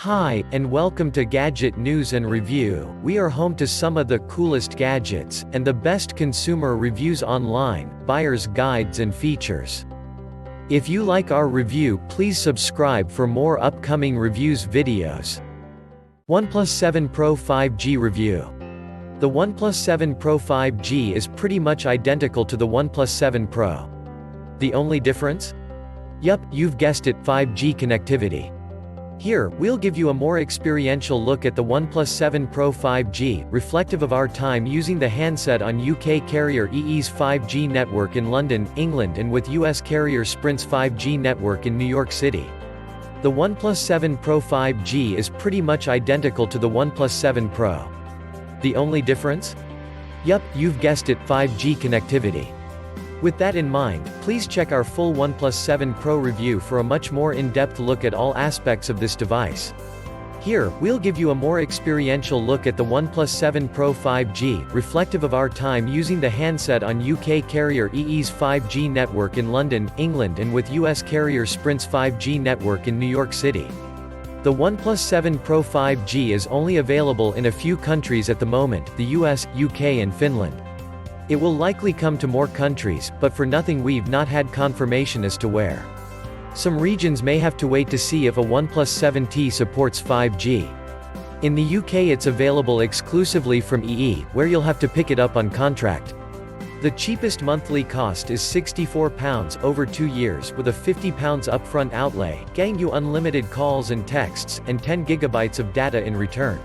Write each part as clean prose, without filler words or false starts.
Hi, and welcome to Gadget News and Review. We are home to some of the coolest gadgets, and the best consumer reviews online, buyer's guides and features. If you like our review, please subscribe for more upcoming reviews videos. OnePlus 7 Pro 5G Review. The OnePlus 7 Pro 5G is pretty much identical to the OnePlus 7 Pro. The only difference? Yup, you've guessed it, 5G connectivity. Here, we'll give you a more experiential look at the OnePlus 7 Pro 5G, reflective of our time using the handset on UK carrier EE's 5G network in London, England, and with US carrier Sprint's 5G network in New York City. The OnePlus 7 Pro 5G is pretty much identical to the OnePlus 7 Pro. The only difference? Yup, you've guessed it, 5G connectivity. With that in mind, please check our full OnePlus 7 Pro review for a much more in-depth look at all aspects of this device. Here, we'll give you a more experiential look at the OnePlus 7 Pro 5G, reflective of our time using the handset on UK carrier EE's 5G network in London, England, and with US carrier Sprint's 5G network in New York City. The OnePlus 7 Pro 5G is only available in a few countries at the moment, the US, UK and Finland. It will likely come to more countries, but for nothing we've not had confirmation as to where. Some regions may have to wait to see if a OnePlus 7T supports 5G. In the UK it's available exclusively from EE, where you'll have to pick it up on contract. The cheapest monthly cost is £64 over 2 years with a £50 upfront outlay, getting you unlimited calls and texts, and 10 GB of data in return.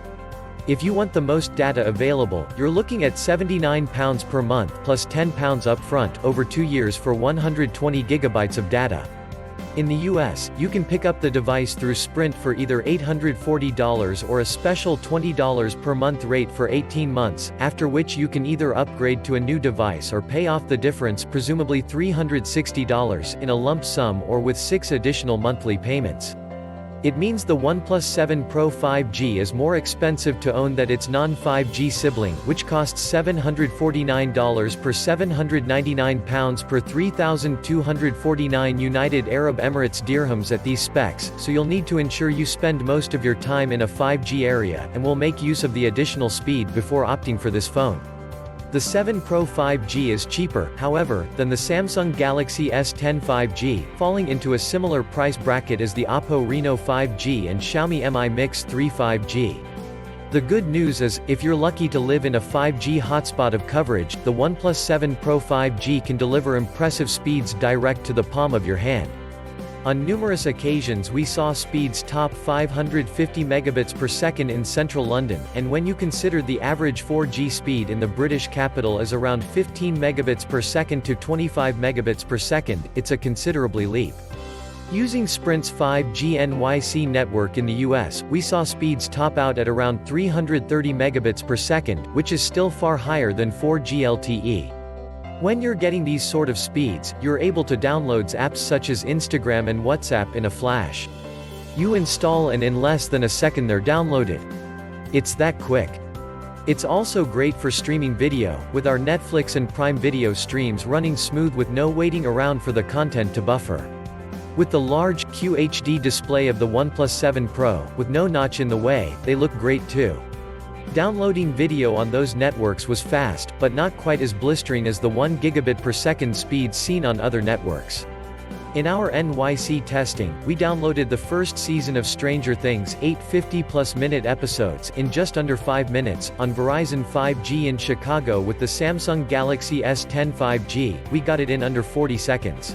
If you want the most data available, you're looking at £79 per month plus £10 upfront over 2 years for 120 GB of data. In the US, you can pick up the device through Sprint for either $840 or a special $20 per month rate for 18 months, after which you can either upgrade to a new device or pay off the difference, presumably $360, in a lump sum or with 6 additional monthly payments. It means the OnePlus 7 Pro 5G is more expensive to own than its non-5G sibling, which costs $749 per £799 per 3,249 United Arab Emirates dirhams at these specs, so you'll need to ensure you spend most of your time in a 5G area, and will make use of the additional speed before opting for this phone. The 7 Pro 5G is cheaper, however, than the Samsung Galaxy S10 5G, falling into a similar price bracket as the Oppo Reno 5G and Xiaomi Mi Mix 3 5G. The good news is, if you're lucky to live in a 5G hotspot of coverage, the OnePlus 7 Pro 5G can deliver impressive speeds direct to the palm of your hand. On numerous occasions we saw speeds top 550 megabits per second in central London, and when you consider the average 4G speed in the British capital is around 15 megabits per second to 25 megabits per second, it's a considerably leap. Using Sprint's 5G NYC network in the US, we saw speeds top out at around 330 megabits per second, which is still far higher than 4G LTE. When you're getting these sort of speeds, you're able to download apps such as Instagram and WhatsApp in a flash. You install and in less than a second they're downloaded. It's that quick. It's also great for streaming video, with our Netflix and Prime Video streams running smooth with no waiting around for the content to buffer. With the large, QHD display of the OnePlus 7 Pro, with no notch in the way, they look great too. Downloading video on those networks was fast, but not quite as blistering as the 1 gigabit per second speeds seen on other networks. In our NYC testing, we downloaded the first season of Stranger Things, 8 50-plus-minute episodes, in just under 5 minutes. On Verizon 5G in Chicago with the Samsung Galaxy S10 5G, we got it in under 40 seconds.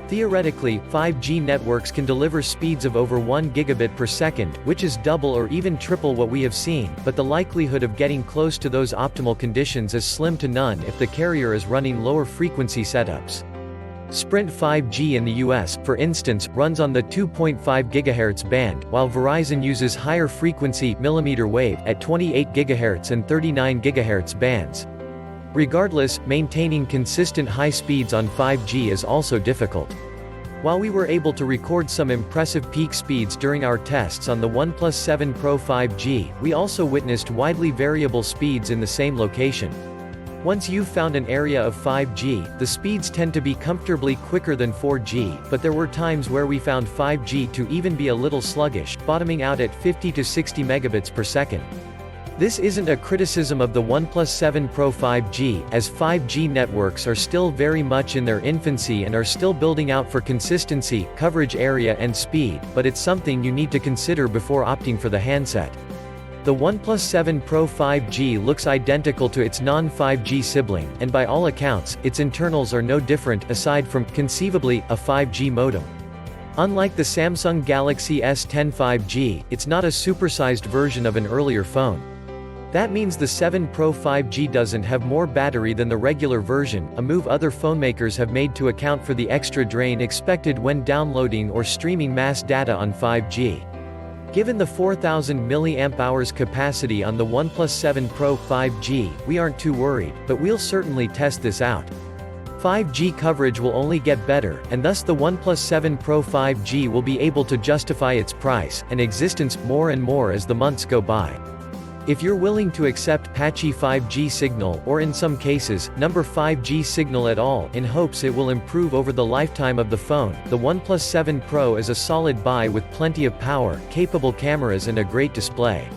Theoretically, 5G networks can deliver speeds of over 1 gigabit per second, which is double or even triple what we have seen, but the likelihood of getting close to those optimal conditions is slim to none if the carrier is running lower frequency setups. Sprint 5G in the US, for instance, runs on the 2.5 GHz band, while Verizon uses higher frequency millimeter wave at 28 GHz and 39 GHz bands. Regardless, maintaining consistent high speeds on 5G is also difficult. While we were able to record some impressive peak speeds during our tests on the OnePlus 7 Pro 5G, we also witnessed widely variable speeds in the same location. Once you've found an area of 5G, the speeds tend to be comfortably quicker than 4G, but there were times where we found 5G to even be a little sluggish, bottoming out at 50 to 60 megabits per second. This isn't a criticism of the OnePlus 7 Pro 5G, as 5G networks are still very much in their infancy and are still building out for consistency, coverage area and speed, but it's something you need to consider before opting for the handset. The OnePlus 7 Pro 5G looks identical to its non-5G sibling, and by all accounts, its internals are no different, aside from, conceivably, a 5G modem. Unlike the Samsung Galaxy S10 5G, it's not a supersized version of an earlier phone. That means the 7 Pro 5G doesn't have more battery than the regular version, a move other phone makers have made to account for the extra drain expected when downloading or streaming mass data on 5G. Given the 4000 mAh capacity on the OnePlus 7 Pro 5G, we aren't too worried, but we'll certainly test this out. 5G coverage will only get better, and thus the OnePlus 7 Pro 5G will be able to justify its price and existence more and more as the months go by. If you're willing to accept patchy 5G signal, or in some cases, number 5G signal at all, in hopes it will improve over the lifetime of the phone, the OnePlus 7 Pro is a solid buy with plenty of power, capable cameras and a great display.